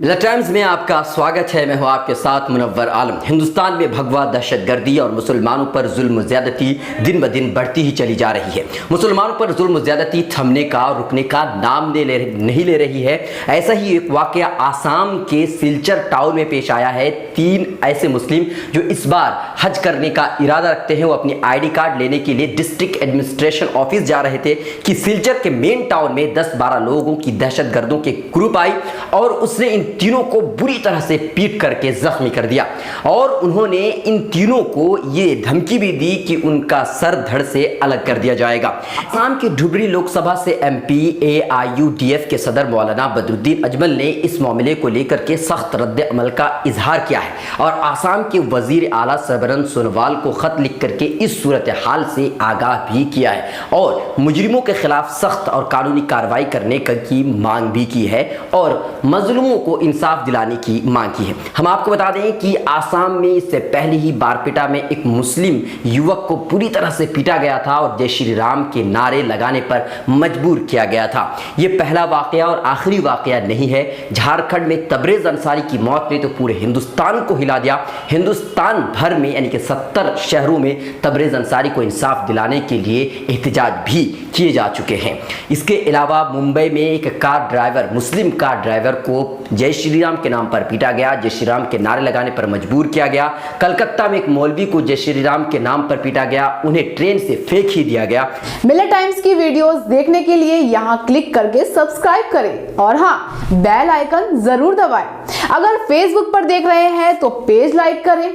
मिलत टाइम्स में आपका स्वागत है। मैं हूं आपके साथ मुनव्वर आलम। हिंदुस्तान में भगवा दहशतगर्दी और मुसलमानों पर जुल्म ज़्यादती दिन ब दिन बढ़ती ही चली जा रही है। मुसलमानों पर जुल्म ज़्यादती थमने का रुकने का नाम नहीं ले रही है। ऐसा ही एक वाक़या आसाम के सिलचर टाउन में पेश आया है। 3 ऐसे मुस्लिम जो इस बार हज करने का इरादा रखते हैं, वो अपनी ID कार्ड लेने के लिए डिस्ट्रिक्ट एडमिनिस्ट्रेशन ऑफिस जा रहे थे कि सिलचर के मेन टाउन में 10-12 लोगों की दहशतगर्दों के ग्रुप आई और उसने इन तीनों को बुरी तरह से पीट करके जख्मी कर दिया और उन्होंने इन तीनों को ये धमकी भी दी कि उनका सर धड़ से अलग कर दिया जाएगा। आसाम के धुबरी लोकसभा से MP AIUDF के सदर मौलाना बदरुद्दीन अजमल ने इस मामले को लेकर के सख्त रद्द अमल का इजहार किया है और आसाम के वजीर आला सरबरन सोनोवाल को खत लिख करके इस सूरत हाल से आगाह भी किया है और मुजरिमों के खिलाफ सख्त और कानूनी कार्रवाई करने की मांग भी की है और मजलूमों को इंसाफ दिलाने की मांग की है। हम आपको बता दें कि आसाम में इससे पहले ही बारपेटा में एक मुस्लिम युवक को पूरी तरह से पीटा गया था और जय श्री राम के नारे लगाने पर मजबूर किया गया था। यह पहला वाकया और आखिरी वाकया नहीं है। झारखंड में तबरेज अंसारी की मौत ने तो पूरे हिंदुस्तान को हिला दिया। हिंदुस्तान भर में यानी कि 70 शहरों में तबरेज अंसारी को इंसाफ दिलाने के लिए एहतजाज भी किए जा चुके हैं। इसके अलावा मुंबई में एक कार ड्राइवर, मुस्लिम कार ड्राइवर को जय श्री राम के नाम पर पीटा गया, जय श्री राम के नारे लगाने पर मजबूर किया गया। कलकत्ता में एक मौलवी को जय श्री राम के नाम पर पीटा गया, उन्हें ट्रेन से फेंक ही दिया गया। मिलत टाइम्स की वीडियोस देखने के लिए यहाँ क्लिक करके सब्सक्राइब करें और हाँ, बेल आइकन जरूर दबाएं। अगर फेसबुक पर देख रहे हैं तो पेज लाइक करें।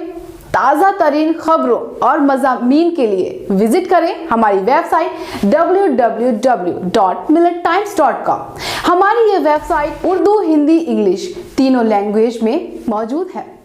ताज़ा तरीन खबरों और मज़ामीन के लिए विजिट करें हमारी वेबसाइट www.millettimes.com। हमारी ये वेबसाइट उर्दू, हिंदी, इंग्लिश तीनों लैंग्वेज में मौजूद है।